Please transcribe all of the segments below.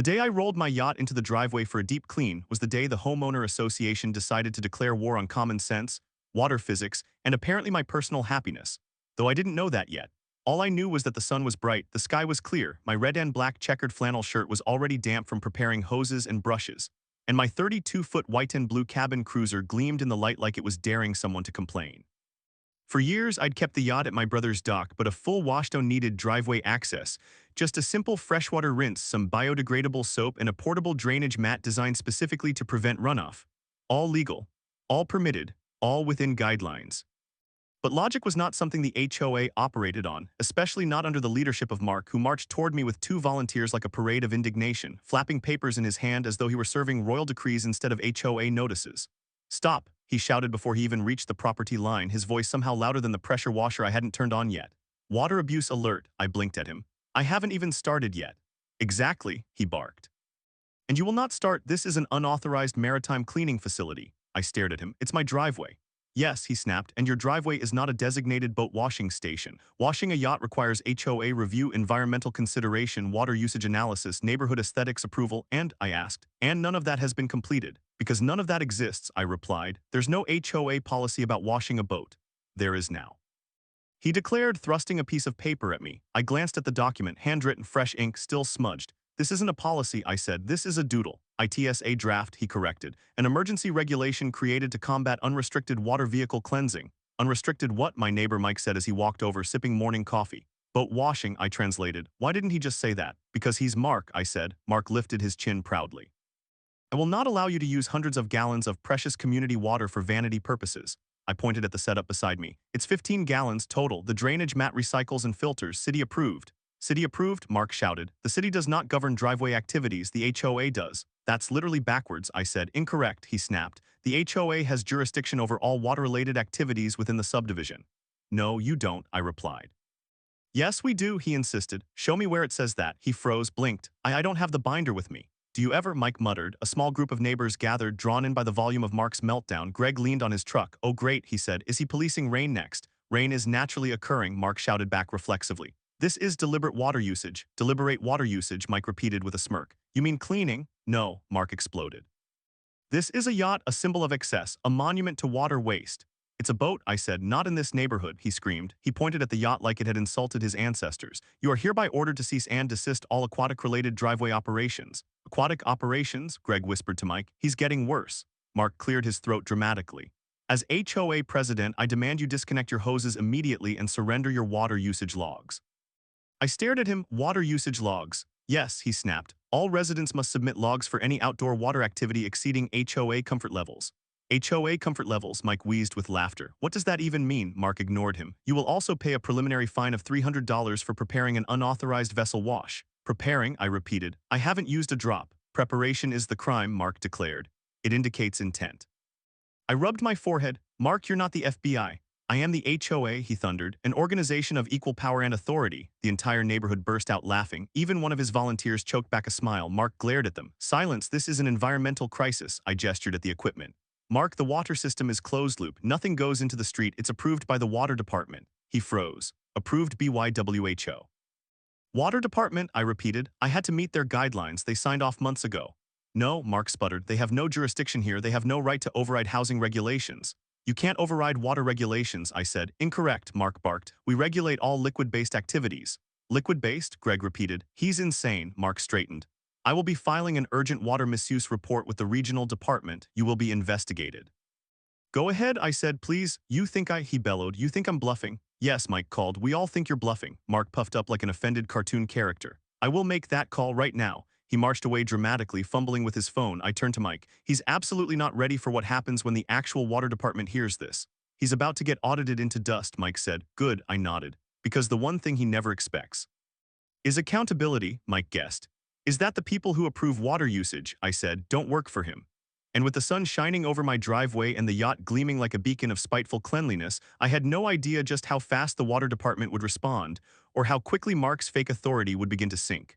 The day I rolled my yacht into the driveway for a deep clean was the day the Homeowner Association decided to declare war on common sense, water physics, and apparently my personal happiness. Though I didn't know that yet. All I knew was that the sun was bright, the sky was clear, my red and black checkered flannel shirt was already damp from preparing hoses and brushes, and my 32-foot white and blue cabin cruiser gleamed in the light like it was daring someone to complain. For years, I'd kept the yacht at my brother's dock, but a full washdown needed driveway access. Just a simple freshwater rinse, some biodegradable soap, and a portable drainage mat designed specifically to prevent runoff. All legal, all permitted, all within guidelines. But logic was not something the HOA operated on, especially not under the leadership of Mark, who marched toward me with two volunteers like a parade of indignation, flapping papers in his hand as though he were serving royal decrees instead of HOA notices. "Stop," he shouted before he even reached the property line, his voice somehow louder than the pressure washer I hadn't turned on yet. "Water abuse alert," I blinked at him. "I haven't even started yet." "Exactly," he barked. "And you will not start. This is an unauthorized maritime cleaning facility." I stared at him. "It's my driveway." "Yes," he snapped, "and your driveway is not a designated boat washing station. Washing a yacht requires HOA review, environmental consideration, water usage analysis, neighborhood aesthetics approval, and," I asked, "and none of that has been completed." "Because none of that exists," I replied. "There's no HOA policy about washing a boat." "There is now," he declared, thrusting a piece of paper at me. I glanced at the document, handwritten, fresh ink, still smudged. "This isn't a policy," I said. "This is a doodle." "ITSA draft," he corrected. "An emergency regulation created to combat unrestricted water vehicle cleansing." "Unrestricted what?" my neighbor Mike said as he walked over, sipping morning coffee. "Boat washing," I translated. "Why didn't he just say that?" "Because he's Mark," I said. Mark lifted his chin proudly. "I will not allow you to use hundreds of gallons of precious community water for vanity purposes." I pointed at the setup beside me. "It's 15 gallons total. The drainage mat recycles and filters. City approved." "City approved?" Mark shouted. "The city does not govern driveway activities. The HOA does." "That's literally backwards," I said. "Incorrect," he snapped. "The HOA has jurisdiction over all water-related activities within the subdivision." "No, you don't," I replied. "Yes, we do," he insisted. "Show me where it says that." He froze, blinked. I don't have the binder with me." "Do you ever?" Mike muttered. A small group of neighbors gathered, drawn in by the volume of Mark's meltdown. Greg leaned on his truck. "Oh great," he said. "Is he policing rain next?" "Rain is naturally occurring," Mark shouted back reflexively. "This is deliberate water usage." "Deliberate water usage," Mike repeated with a smirk. "You mean cleaning?" "No," Mark exploded. "This is a yacht, a symbol of excess, a monument to water waste." "It's a boat," I said. "Not in this neighborhood," he screamed. He pointed at the yacht like it had insulted his ancestors. "You are hereby ordered to cease and desist all aquatic-related driveway operations." "Aquatic operations?" Greg whispered to Mike. "He's getting worse." Mark cleared his throat dramatically. "As HOA president, I demand you disconnect your hoses immediately and surrender your water usage logs." I stared at him. "Water usage logs?" "Yes," he snapped. "All residents must submit logs for any outdoor water activity exceeding HOA comfort levels." "HOA comfort levels," Mike wheezed with laughter. "What does that even mean?" Mark ignored him. "You will also pay a preliminary fine of $300 for preparing an unauthorized vessel wash." "Preparing," I repeated. "I haven't used a drop." "Preparation is the crime," Mark declared. "It indicates intent." I rubbed my forehead. "Mark, you're not the FBI. I am the HOA," he thundered, "an organization of equal power and authority." The entire neighborhood burst out laughing. Even one of his volunteers choked back a smile. Mark glared at them. "Silence, this is an environmental crisis." I gestured at the equipment. "Mark, the water system is closed loop. Nothing goes into the street. It's approved by the water department." He froze. "Approved BYWHO. "Water department," I repeated. "I had to meet their guidelines. They signed off months ago." "No," Mark sputtered. "They have no jurisdiction here. They have no right to override housing regulations." "You can't override water regulations," I said. "Incorrect," Mark barked. "We regulate all liquid-based activities." "Liquid-based?" Greg repeated. "He's insane," Mark straightened. "I will be filing an urgent water misuse report with the regional department. You will be investigated." "Go ahead," I said. "Please." "You think he bellowed. "You think I'm bluffing?" "Yes," Mike called. "We all think you're bluffing." Mark puffed up like an offended cartoon character. "I will make that call right now." He marched away dramatically, fumbling with his phone. I turned to Mike. "He's absolutely not ready for what happens when the actual water department hears this." "He's about to get audited into dust," Mike said. "Good," I nodded. "Because the one thing he never expects is accountability," Mike guessed. "Is that the people who approve water usage," I said, "don't work for him." And with the sun shining over my driveway and the yacht gleaming like a beacon of spiteful cleanliness, I had no idea just how fast the water department would respond, or how quickly Mark's fake authority would begin to sink.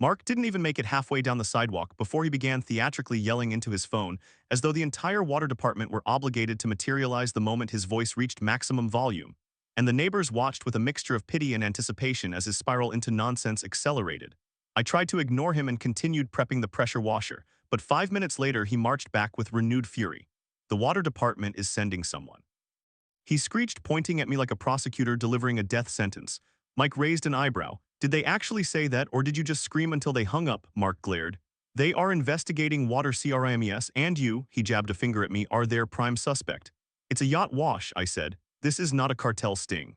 Mark didn't even make it halfway down the sidewalk before he began theatrically yelling into his phone, as though the entire water department were obligated to materialize the moment his voice reached maximum volume. And the neighbors watched with a mixture of pity and anticipation as his spiral into nonsense accelerated. I tried to ignore him and continued prepping the pressure washer, but 5 minutes later he marched back with renewed fury. The water department is sending someone. He screeched, pointing at me like a prosecutor delivering a death sentence. Mike raised an eyebrow. Did they actually say that, or did you just scream until they hung up? Mark glared. They are investigating water CRIMES, and you, he jabbed a finger at me, are their prime suspect. It's a yacht wash, I said. This is not a cartel sting.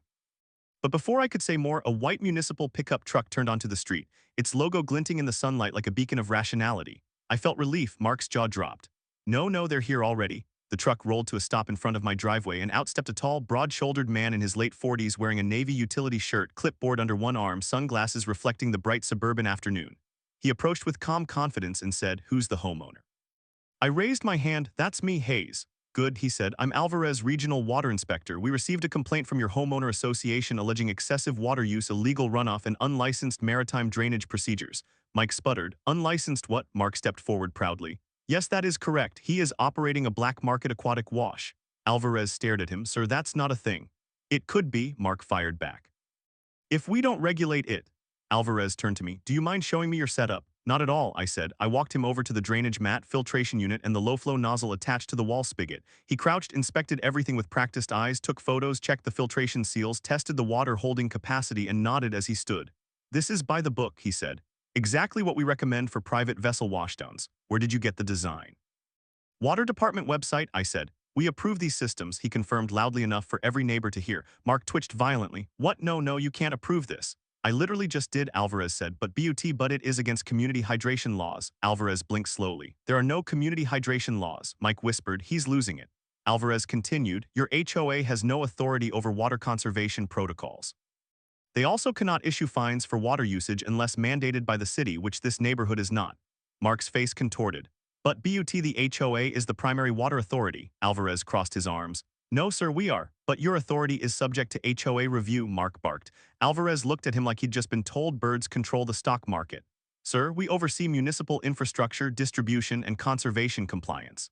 But before I could say more, a white municipal pickup truck turned onto the street, its logo glinting in the sunlight like a beacon of rationality. I felt relief. Mark's jaw dropped. No, they're here already. The truck rolled to a stop in front of my driveway and out stepped a tall, broad-shouldered man in his late 40s wearing a navy utility shirt, clipboard under one arm, sunglasses reflecting the bright suburban afternoon. He approached with calm confidence and said, "Who's the homeowner?" I raised my hand. "That's me, Hayes." "Good," he said. "I'm Alvarez, Regional Water Inspector. We received a complaint from your homeowner association alleging excessive water use, illegal runoff, and unlicensed maritime drainage procedures." Mike sputtered. "Unlicensed what?" Mark stepped forward proudly. "Yes, that is correct. He is operating a black market aquatic wash." Alvarez stared at him. "Sir, that's not a thing." "It could be," Mark fired back. "If we don't regulate it." Alvarez turned to me. "Do you mind showing me your setup?" "Not at all," I said. I walked him over to the drainage mat, filtration unit, and the low-flow nozzle attached to the wall spigot. He crouched, inspected everything with practiced eyes, took photos, checked the filtration seals, tested the water holding capacity, and nodded as he stood. "This is by the book," he said. "Exactly what we recommend for private vessel washdowns. Where did you get the design?" "Water Department website," I said. "We approve these systems," he confirmed loudly enough for every neighbor to hear. Mark twitched violently. "What? No, you can't approve this." "I literally just did," Alvarez said. But it is against community hydration laws." Alvarez blinked slowly. "There are no community hydration laws," Mike whispered. "He's losing it." Alvarez continued, "Your HOA has no authority over water conservation protocols. They also cannot issue fines for water usage unless mandated by the city, which this neighborhood is not." Mark's face contorted. "But the HOA is the primary water authority." Alvarez crossed his arms. "No, sir, we are. But your authority is subject to HOA review," Mark barked. Alvarez looked at him like he'd just been told birds control the stock market. "Sir, we oversee municipal infrastructure, distribution, and conservation compliance.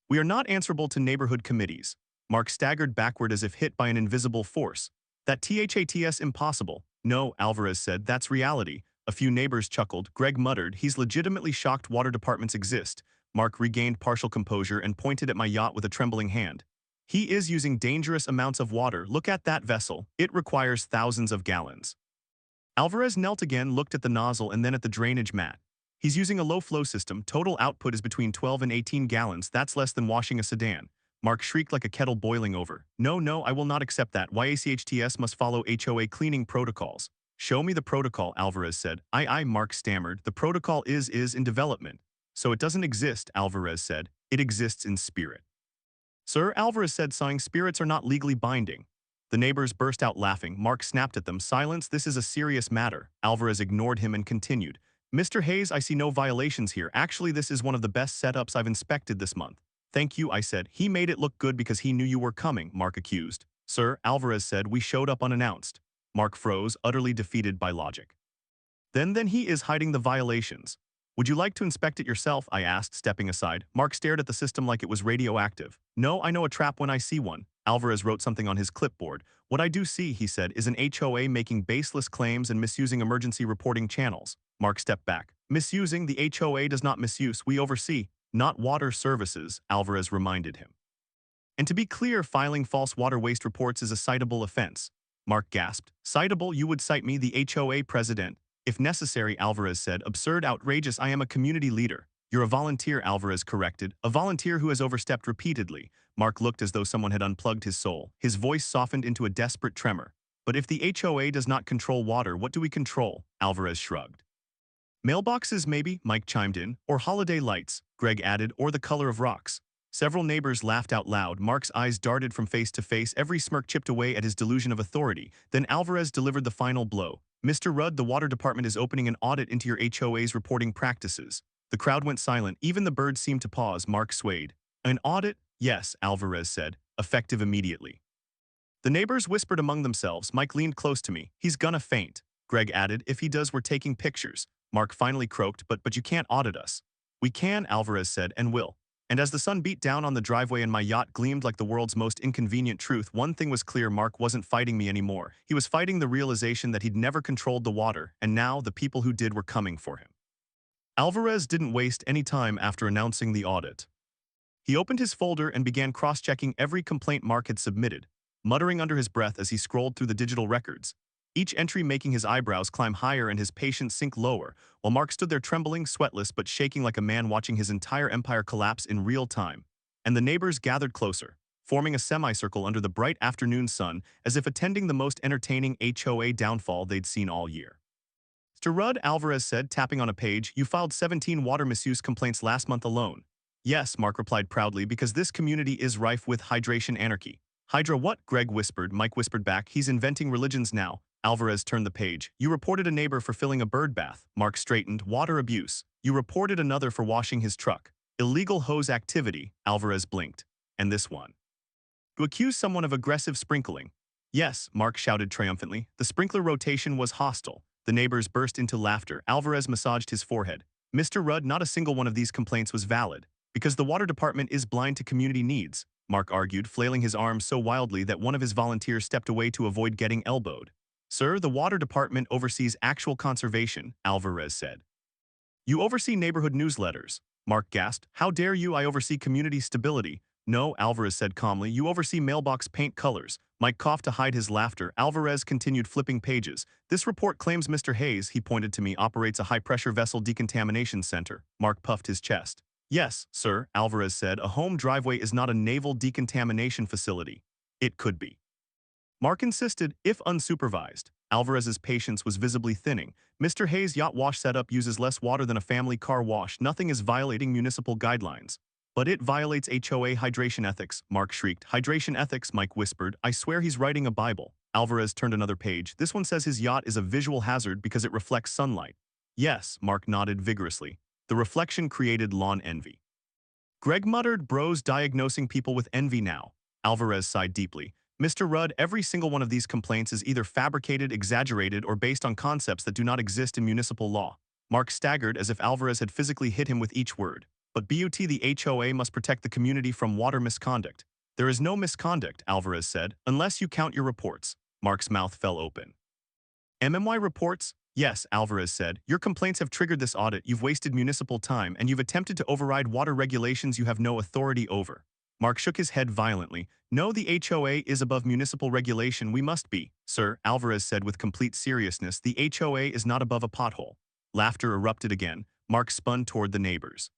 We are not answerable to neighborhood committees." Mark staggered backward as if hit by an invisible force. "That's impossible." "No," Alvarez said, "that's reality." A few neighbors chuckled. Greg muttered, "He's legitimately shocked water departments exist." Mark regained partial composure and pointed at my yacht with a trembling hand. "He is using dangerous amounts of water. Look at that vessel. It requires thousands of gallons." Alvarez knelt again, looked at the nozzle and then at the drainage mat. "He's using a low-flow system. Total output is between 12 and 18 gallons. That's less than washing a sedan." Mark shrieked like a kettle boiling over. No, I will not accept that. YACHTS must follow HOA cleaning protocols." "Show me the protocol," Alvarez said. Mark stammered. "The protocol is in development." "So it doesn't exist," Alvarez said. "It exists in spirit." "Sir," Alvarez said, sighing, "spirits are not legally binding." The neighbors burst out laughing. Mark snapped at them. "Silence, this is a serious matter." Alvarez ignored him and continued. "Mr. Hayes, I see no violations here. Actually, this is one of the best setups I've inspected this month." "Thank you," I said. "He made it look good because he knew you were coming," Mark accused. "Sir," Alvarez said, "we showed up unannounced." Mark froze, utterly defeated by logic. Then he is hiding the violations." "Would you like to inspect it yourself?" I asked, stepping aside. Mark stared at the system like it was radioactive. "No, I know a trap when I see one." Alvarez wrote something on his clipboard. "What I do see," he said, "is an HOA making baseless claims and misusing emergency reporting channels." Mark stepped back. "Misusing? The HOA does not misuse. We oversee, not water services," Alvarez reminded him. "And to be clear, filing false water waste reports is a citable offense." Mark gasped. "Citable? You would cite me, the HOA president." "If necessary," Alvarez said. "Absurd, outrageous. I am a community leader." "You're a volunteer," Alvarez corrected. "A volunteer who has overstepped repeatedly." Mark looked as though someone had unplugged his soul. His voice softened into a desperate tremor. "But if the HOA does not control water, what do we control?" Alvarez shrugged. "Mailboxes, maybe," Mike chimed in. "Or holiday lights," Greg added, "or the color of rocks." Several neighbors laughed out loud. Mark's eyes darted from face to face, every smirk chipped away at his delusion of authority. Then Alvarez delivered the final blow. "Mr. Rudd, the water department is opening an audit into your HOA's reporting practices." The crowd went silent. Even the birds seemed to pause. Mark swayed. "An audit?" "Yes," Alvarez said. "Effective immediately." The neighbors whispered among themselves. Mike leaned close to me. "He's gonna faint." Greg added, "If he does, we're taking pictures." Mark finally croaked, but you can't audit us." "We can," Alvarez said, "and will." And as the sun beat down on the driveway and my yacht gleamed like the world's most inconvenient truth, one thing was clear: Mark wasn't fighting me anymore. He was fighting the realization that he'd never controlled the water, and now the people who did were coming for him. Alvarez didn't waste any time after announcing the audit. He opened his folder and began cross-checking every complaint Mark had submitted, muttering under his breath as he scrolled through the digital records, each entry making his eyebrows climb higher and his patience sink lower, while Mark stood there trembling, sweatless, but shaking like a man watching his entire empire collapse in real time. And the neighbors gathered closer, forming a semicircle under the bright afternoon sun, as if attending the most entertaining HOA downfall they'd seen all year. Mr. Rudd, Alvarez said, tapping on a page, "You filed 17 water misuse complaints last month alone." "Yes," Mark replied proudly, "because this community is rife with hydration anarchy." "Hydra what?" Greg whispered. Mike whispered back, "He's inventing religions now." Alvarez turned the page. "You reported a neighbor for filling a bird bath." Mark straightened. "Water abuse." "You reported another for washing his truck." "Illegal hose activity." Alvarez blinked. "And this one?" "You accused someone of aggressive sprinkling." "Yes," Mark shouted triumphantly. "The sprinkler rotation was hostile." The neighbors burst into laughter. Alvarez massaged his forehead. "Mr. Rudd, not a single one of these complaints was valid. Because the water department is blind to community needs," Mark argued, flailing his arms so wildly that one of his volunteers stepped away to avoid getting elbowed. "Sir, the water department oversees actual conservation," Alvarez said. "You oversee neighborhood newsletters." Mark gasped. "How dare you? I oversee community stability." "No," Alvarez said calmly, "you oversee mailbox paint colors." Mike coughed to hide his laughter. Alvarez continued flipping pages. "This report claims Mr. Hayes," he pointed to me, "operates a high-pressure vessel decontamination center." Mark puffed his chest. "Yes, sir," Alvarez said, "a home driveway is not a naval decontamination facility." "It could be." Mark insisted, if unsupervised. Alvarez's patience was visibly thinning. "Mr. Hayes' yacht wash setup uses less water than a family car wash. Nothing is violating municipal guidelines." "But it violates HOA hydration ethics," Mark shrieked. "Hydration ethics," Mike whispered. "I swear he's writing a Bible." Alvarez turned another page. "This one says his yacht is a visual hazard because it reflects sunlight." "Yes," Mark nodded vigorously. "The reflection created lawn envy." Greg muttered, "Bros diagnosing people with envy now." Alvarez sighed deeply. "Mr. Rudd, every single one of these complaints is either fabricated, exaggerated, or based on concepts that do not exist in municipal law." Mark staggered as if Alvarez had physically hit him with each word. "But the HOA must protect the community from water misconduct." "There is no misconduct," Alvarez said, "unless you count your reports." Mark's mouth fell open. "MMY reports?" "Yes," Alvarez said. "Your complaints have triggered this audit. You've wasted municipal time, and you've attempted to override water regulations you have no authority over." Mark shook his head violently. "No, the HOA is above municipal regulation. We must be." "Sir," Alvarez said with complete seriousness, "the HOA is not above a pothole." Laughter erupted again. Mark spun toward the neighbors.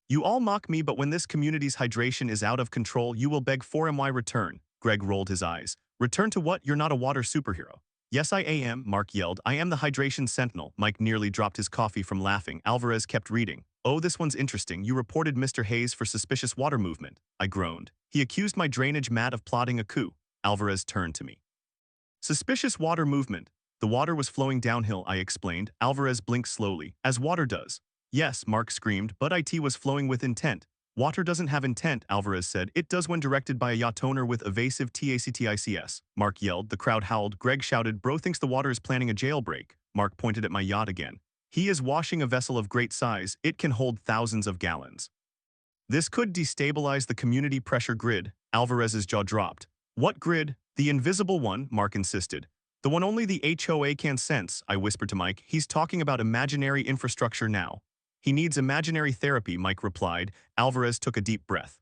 "You all mock me, but when this community's hydration is out of control, you will beg for my return." Greg rolled his eyes. "Return to what? You're not a water superhero." "Yes, I am," Mark yelled. "I am the hydration sentinel." Mike nearly dropped his coffee from laughing. Alvarez kept reading. "Oh, this one's interesting. You reported Mr. Hayes for suspicious water movement." I groaned. "He accused my drainage mat of plotting a coup." Alvarez turned to me. "Suspicious water movement." "The water was flowing downhill," I explained. Alvarez blinked slowly, as water does. "Yes," Mark screamed, "but it was flowing with intent." "Water doesn't have intent," Alvarez said. "It does when directed by a yacht owner with evasive TACTICS." Mark yelled. The crowd howled. Greg shouted, "Bro thinks the water is planning a jailbreak." Mark pointed at my yacht again. "He is washing a vessel of great size. It can hold thousands of gallons. This could destabilize the community pressure grid." Alvarez's jaw dropped. "What grid?" "The invisible one," Mark insisted. "The one only the HOA can sense," I whispered to Mike. "He's talking about imaginary infrastructure now." "He needs imaginary therapy," Mike replied. Alvarez took a deep breath.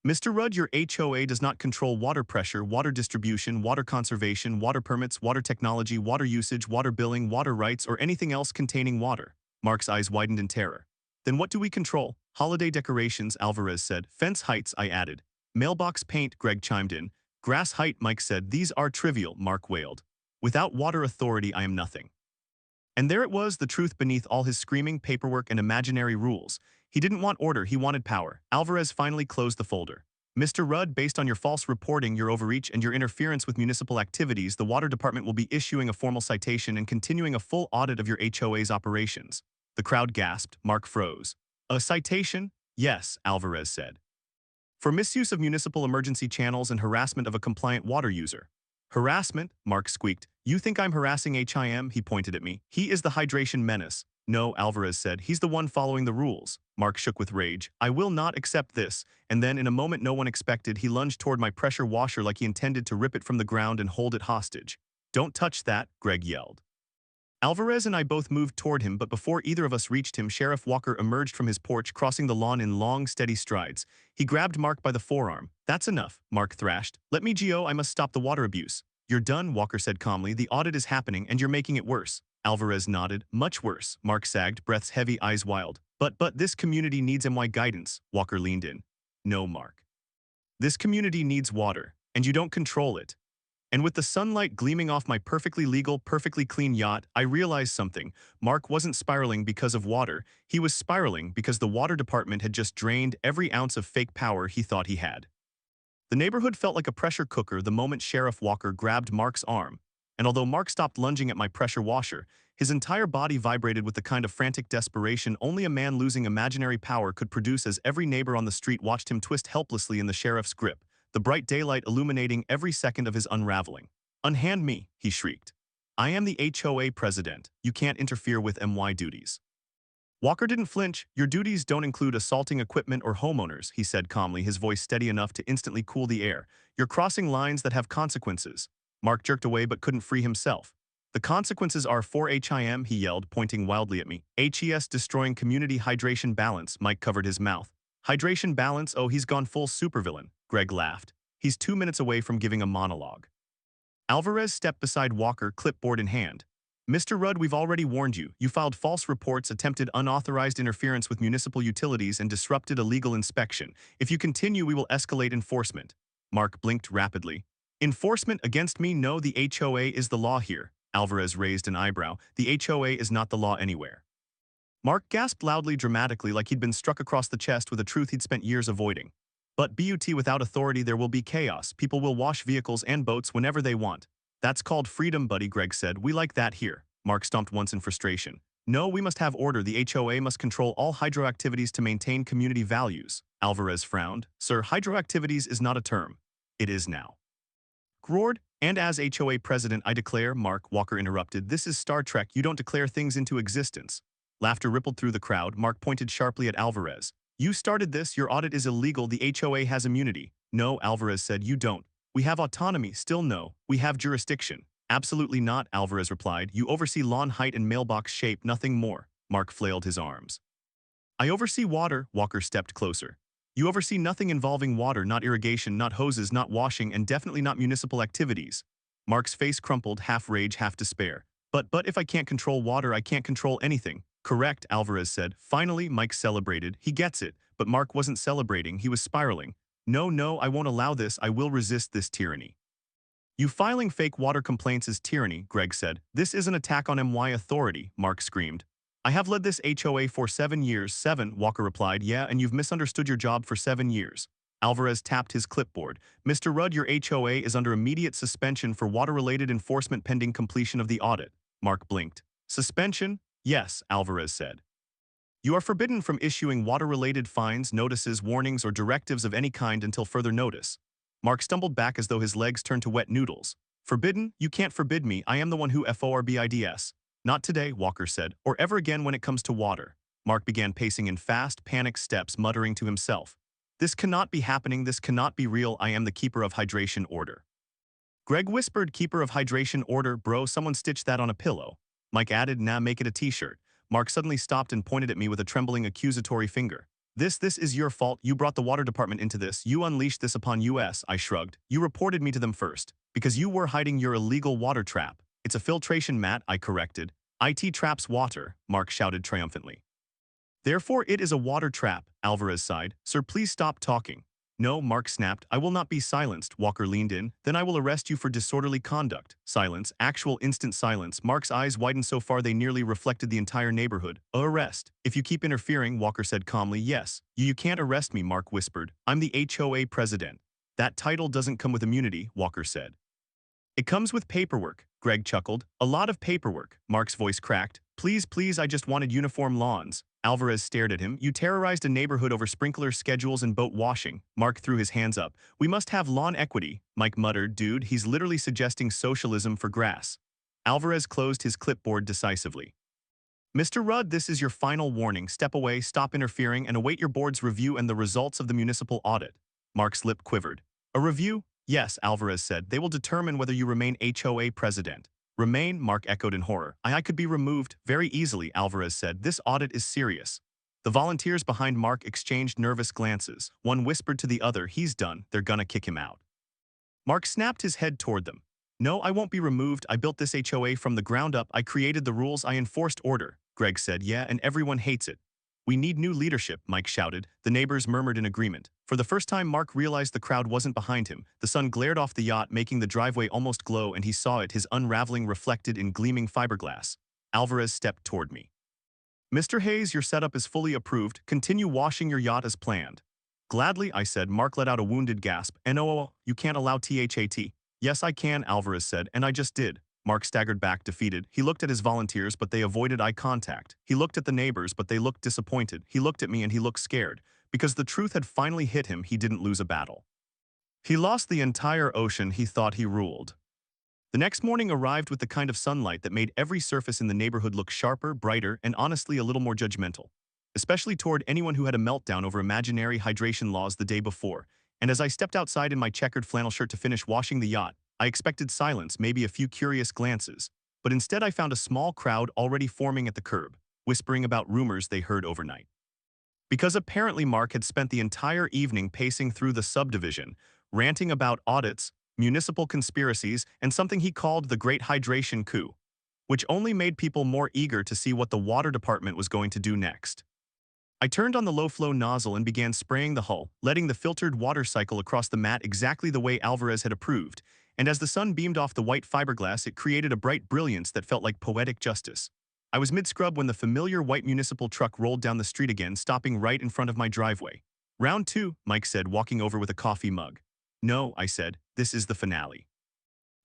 "Mr. Rudd, your HOA does not control water pressure, water distribution, water conservation, water permits, water technology, water usage, water billing, water rights, or anything else containing water." Mark's eyes widened in terror. "Then what do we control?" "Holiday decorations," Alvarez said. "Fence heights," I added. "Mailbox paint," Greg chimed in. "Grass height," Mike said. "These are trivial," Mark wailed. "Without water authority, I am nothing." And there it was, the truth beneath all his screaming paperwork and imaginary rules. He didn't want order, he wanted power. Alvarez finally closed the folder. "Mr. Rudd, based on your false reporting, your overreach, and your interference with municipal activities, the Water Department will be issuing a formal citation and continuing a full audit of your HOA's operations." The crowd gasped. Mark froze. "A citation?" "Yes," Alvarez said. "For misuse of municipal emergency channels and harassment of a compliant water user." "Harassment?" Mark squeaked. "You think I'm harassing HIM?" He pointed at me. "He is the hydration menace." No, Alvarez said. He's the one following the rules. Mark shook with rage. I will not accept this. And then, in a moment no one expected, he lunged toward my pressure washer like he intended to rip it from the ground and hold it hostage. Don't touch that, Greg yelled. Alvarez and I both moved toward him, but before either of us reached him, Sheriff Walker emerged from his porch, crossing the lawn in long, steady strides. He grabbed Mark by the forearm. That's enough, Mark thrashed. Let me go, I must stop the water abuse. You're done, Walker said calmly. The audit is happening, and you're making it worse. Alvarez nodded. Much worse, Mark sagged, breaths heavy, eyes wild. But this community needs MY guidance, Walker leaned in. No, Mark. This community needs water, and you don't control it. And with the sunlight gleaming off my perfectly legal, perfectly clean yacht, I realized something. Mark wasn't spiraling because of water. He was spiraling because the water department had just drained every ounce of fake power he thought he had. The neighborhood felt like a pressure cooker the moment Sheriff Walker grabbed Mark's arm. And although Mark stopped lunging at my pressure washer, his entire body vibrated with the kind of frantic desperation only a man losing imaginary power could produce as every neighbor on the street watched him twist helplessly in the sheriff's grip, the bright daylight illuminating every second of his unraveling. Unhand me, he shrieked. I am the HOA president. You can't interfere with MY duties. Walker didn't flinch. Your duties don't include assaulting equipment or homeowners, he said calmly, his voice steady enough to instantly cool the air. You're crossing lines that have consequences. Mark jerked away but couldn't free himself. The consequences are for HIM, he yelled, pointing wildly at me. HES destroying community hydration balance, Mike covered his mouth. Hydration balance? Oh, he's gone full supervillain, Greg laughed. He's 2 minutes away from giving a monologue. Alvarez stepped beside Walker, clipboard in hand. Mr. Rudd, we've already warned you. You filed false reports, attempted unauthorized interference with municipal utilities, and disrupted a legal inspection. If you continue, we will escalate enforcement. Mark blinked rapidly. Enforcement against me? No, the HOA is the law here. Alvarez raised an eyebrow. The HOA is not the law anywhere. Mark gasped loudly, dramatically, like he'd been struck across the chest with a truth he'd spent years avoiding. But without authority there will be chaos. People will wash vehicles and boats whenever they want. That's called freedom, buddy, Greg said. We like that here. Mark stomped once in frustration. No, we must have order. The HOA must control all hydro activities to maintain community values. Alvarez frowned. Sir, hydro activities is not a term. It is now. Roared. And as HOA president, I declare, Mark, Walker interrupted. This is Star Trek. You don't declare things into existence. Laughter rippled through the crowd. Mark pointed sharply at Alvarez. You started this. Your audit is illegal. The HOA has immunity. No, Alvarez said. You don't. We have autonomy. Still no. We have jurisdiction. Absolutely not, Alvarez replied. You oversee lawn height and mailbox shape, nothing more. Mark flailed his arms. I oversee water. Walker stepped closer. You oversee nothing involving water, not irrigation, not hoses, not washing, and definitely not municipal activities. Mark's face crumpled, half rage, half despair. But if I can't control water, I can't control anything. Correct, Alvarez said. Finally, Mike celebrated. He gets it. But Mark wasn't celebrating, he was spiraling. No, I won't allow this. I will resist this tyranny. You filing fake water complaints is tyranny, Greg said. This is an attack on MY authority, Mark screamed. I have led this HOA for 7 years. 7, Walker replied. Yeah, and you've misunderstood your job for 7 years. Alvarez tapped his clipboard. Mr. Rudd, your HOA is under immediate suspension for water-related enforcement pending completion of the audit. Mark blinked. Suspension? Yes, Alvarez said. You are forbidden from issuing water-related fines, notices, warnings, or directives of any kind until further notice. Mark stumbled back as though his legs turned to wet noodles. Forbidden? You can't forbid me. I am the one who forbids. Not today, Walker said, or ever again when it comes to water. Mark began pacing in fast, panicked steps, muttering to himself. This cannot be happening. This cannot be real. I am the keeper of hydration order. Greg whispered, keeper of hydration order, bro, someone stitched that on a pillow. Mike added, nah, make it a t-shirt. Mark suddenly stopped and pointed at me with a trembling, accusatory finger. This is your fault. You brought the water department into this. You unleashed this upon us, I shrugged. You reported me to them first, because you were hiding your illegal water trap. It's a filtration mat, I corrected. IT traps water, Mark shouted triumphantly. Therefore it is a water trap, Alvarez sighed. Sir, please stop talking. No, Mark snapped. I will not be silenced, Walker leaned in. Then I will arrest you for disorderly conduct. Silence, actual instant silence. Mark's eyes widened so far they nearly reflected the entire neighborhood. Arrest. If you keep interfering, Walker said calmly. Yes. You can't arrest me, Mark whispered. I'm the HOA president. That title doesn't come with immunity, Walker said. It comes with paperwork, Greg chuckled. A lot of paperwork, Mark's voice cracked. Please, I just wanted uniform lawns. Alvarez stared at him. You terrorized a neighborhood over sprinkler schedules and boat washing. Mark threw his hands up. We must have lawn equity, Mike muttered. Dude, he's literally suggesting socialism for grass. Alvarez closed his clipboard decisively. Mr. Rudd, this is your final warning. Step away, stop interfering, and await your board's review and the results of the municipal audit. Mark's lip quivered. A review? Yes, Alvarez said. They will determine whether you remain HOA president. Remain? Mark echoed in horror. I could be removed very easily, Alvarez said. This audit is serious. The volunteers behind Mark exchanged nervous glances. One whispered to the other, he's done. They're gonna kick him out. Mark snapped his head toward them. No, I won't be removed. I built this HOA from the ground up. I created the rules. I enforced order. Greg said, yeah, and everyone hates it. We need new leadership, Mike shouted. The neighbors murmured in agreement. For the first time, Mark realized the crowd wasn't behind him. The sun glared off the yacht, making the driveway almost glow, and he saw it, his unraveling reflected in gleaming fiberglass. Alvarez stepped toward me. Mr. Hayes, your setup is fully approved. Continue washing your yacht as planned. Gladly, I said. Mark let out a wounded gasp. No, you can't allow THAT. Yes, I can, Alvarez said, and I just did. Mark staggered back, defeated. He looked at his volunteers, but they avoided eye contact. He looked at the neighbors, but they looked disappointed. He looked at me, and he looked scared. Because the truth had finally hit him, he didn't lose a battle. He lost the entire ocean he thought he ruled. The next morning arrived with the kind of sunlight that made every surface in the neighborhood look sharper, brighter, and honestly a little more judgmental. Especially toward anyone who had a meltdown over imaginary hydration laws the day before. And as I stepped outside in my checkered flannel shirt to finish washing the yacht, I expected silence, maybe a few curious glances. But instead I found a small crowd already forming at the curb, whispering about rumors they heard overnight. Because apparently Mark had spent the entire evening pacing through the subdivision, ranting about audits, municipal conspiracies, and something he called the Great Hydration Coup, which only made people more eager to see what the water department was going to do next. I turned on the low-flow nozzle and began spraying the hull, letting the filtered water cycle across the mat exactly the way Alvarez had approved, and as the sun beamed off the white fiberglass, it created a bright brilliance that felt like poetic justice. I was mid-scrub when the familiar white municipal truck rolled down the street again, stopping right in front of my driveway. Round two, Mike said, walking over with a coffee mug. No, I said, this is the finale.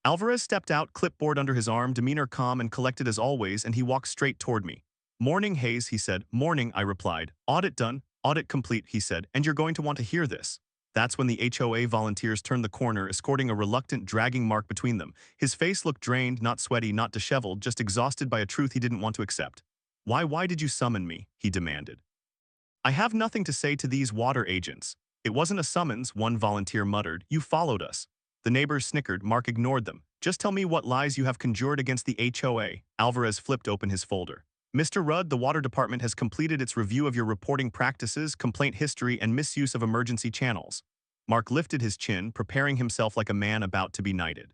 Alvarez stepped out, clipboard under his arm, demeanor calm and collected as always, and he walked straight toward me. Morning, Hayes, he said. Morning, I replied. Audit done, audit complete, he said, and you're going to want to hear this. That's when the HOA volunteers turned the corner, escorting a reluctant, dragging Mark between them. His face looked drained, not sweaty, not disheveled, just exhausted by a truth he didn't want to accept. Why did you summon me? He demanded. I have nothing to say to these water agents. It wasn't a summons, one volunteer muttered. You followed us. The neighbors snickered. Mark ignored them. Just tell me what lies you have conjured against the HOA. Alvarez flipped open his folder. Mr. Rudd, the water department has completed its review of your reporting practices, complaint history, and misuse of emergency channels. Mark lifted his chin, preparing himself like a man about to be knighted.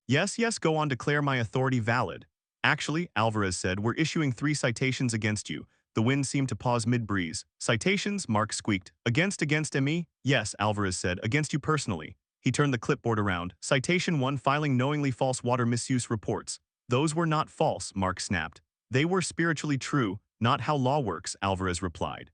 Yes, go on, declare my authority valid. Actually, Alvarez said, we're issuing 3 citations against you. The wind seemed to pause mid-breeze. Citations? Mark squeaked. Against me? Yes, Alvarez said, against you personally. He turned the clipboard around. Citation 1, filing knowingly false water misuse reports. Those were not false, Mark snapped. They were spiritually true, not how law works, Alvarez replied.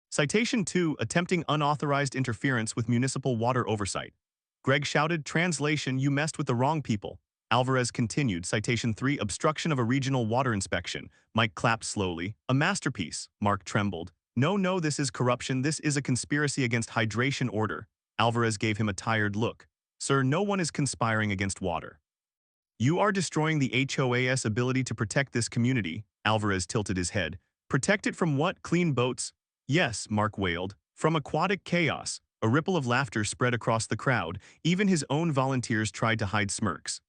Citation 2, attempting unauthorized interference with municipal water oversight. Greg shouted, translation, you messed with the wrong people. Alvarez continued, Citation 3, obstruction of a regional water inspection. Mike clapped slowly. A masterpiece. Mark trembled. No, this is corruption. This is a conspiracy against hydration order. Alvarez gave him a tired look. Sir, no one is conspiring against water. You are destroying the HOA's ability to protect this community. Alvarez tilted his head. Protect it from what? Clean boats? Yes, Mark wailed. From aquatic chaos. A ripple of laughter spread across the crowd. Even his own volunteers tried to hide smirks.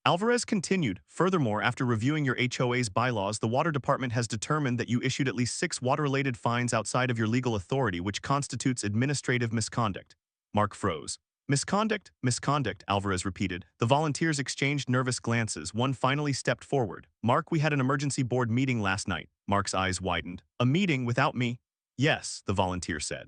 Alvarez continued, furthermore, after reviewing your HOA's bylaws, the water department has determined that you issued at least 6 water-related fines outside of your legal authority, which constitutes administrative misconduct. Mark froze. Misconduct, Alvarez repeated. The volunteers exchanged nervous glances. One finally stepped forward. Mark, we had an emergency board meeting last night. Mark's eyes widened. A meeting without me? Yes, the volunteer said.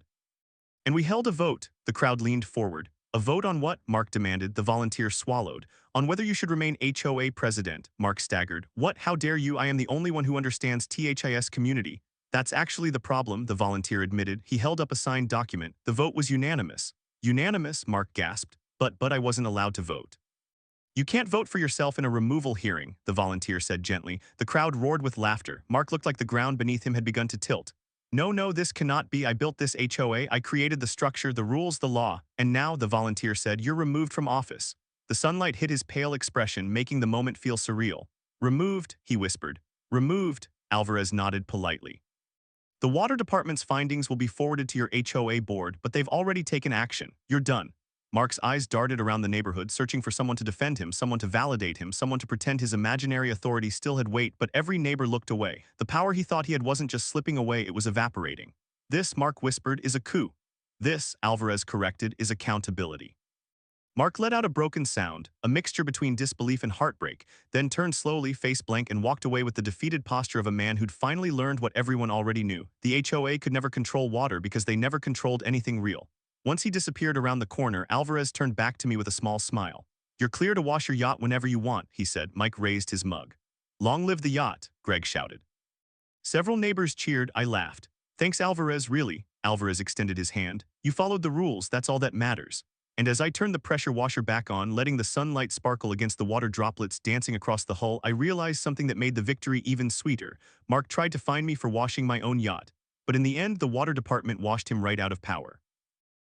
And we held a vote. The crowd leaned forward. A vote on what? Mark demanded. The volunteer swallowed. On whether you should remain HOA president. Mark staggered. What? How dare you? I am the only one who understands THIS community. That's actually the problem, the volunteer admitted. He held up a signed document. The vote was unanimous. Unanimous, Mark gasped. But I wasn't allowed to vote. You can't vote for yourself in a removal hearing, the volunteer said gently. The crowd roared with laughter. Mark looked like the ground beneath him had begun to tilt. No, this cannot be. I built this HOA. I created the structure, the rules, the law. And now, the volunteer said, you're removed from office. The sunlight hit his pale expression, making the moment feel surreal. Removed, he whispered. Removed, Alvarez nodded politely. The water department's findings will be forwarded to your HOA board, but they've already taken action. You're done. Mark's eyes darted around the neighborhood, searching for someone to defend him, someone to validate him, someone to pretend his imaginary authority still had weight, but every neighbor looked away. The power he thought he had wasn't just slipping away, it was evaporating. This, Mark whispered, is a coup. This, Alvarez corrected, is accountability. Mark let out a broken sound, a mixture between disbelief and heartbreak, then turned slowly, face blank, and walked away with the defeated posture of a man who'd finally learned what everyone already knew. The HOA could never control water because they never controlled anything real. Once he disappeared around the corner, Alvarez turned back to me with a small smile. "You're clear to wash your yacht whenever you want," he said. Mike raised his mug. "Long live the yacht," Greg shouted. Several neighbors cheered. I laughed. "Thanks, Alvarez, really." Alvarez extended his hand. "You followed the rules, that's all that matters." And as I turned the pressure washer back on, letting the sunlight sparkle against the water droplets dancing across the hull, I realized something that made the victory even sweeter. Mark tried to fine me for washing my own yacht, but in the end, the water department washed him right out of power.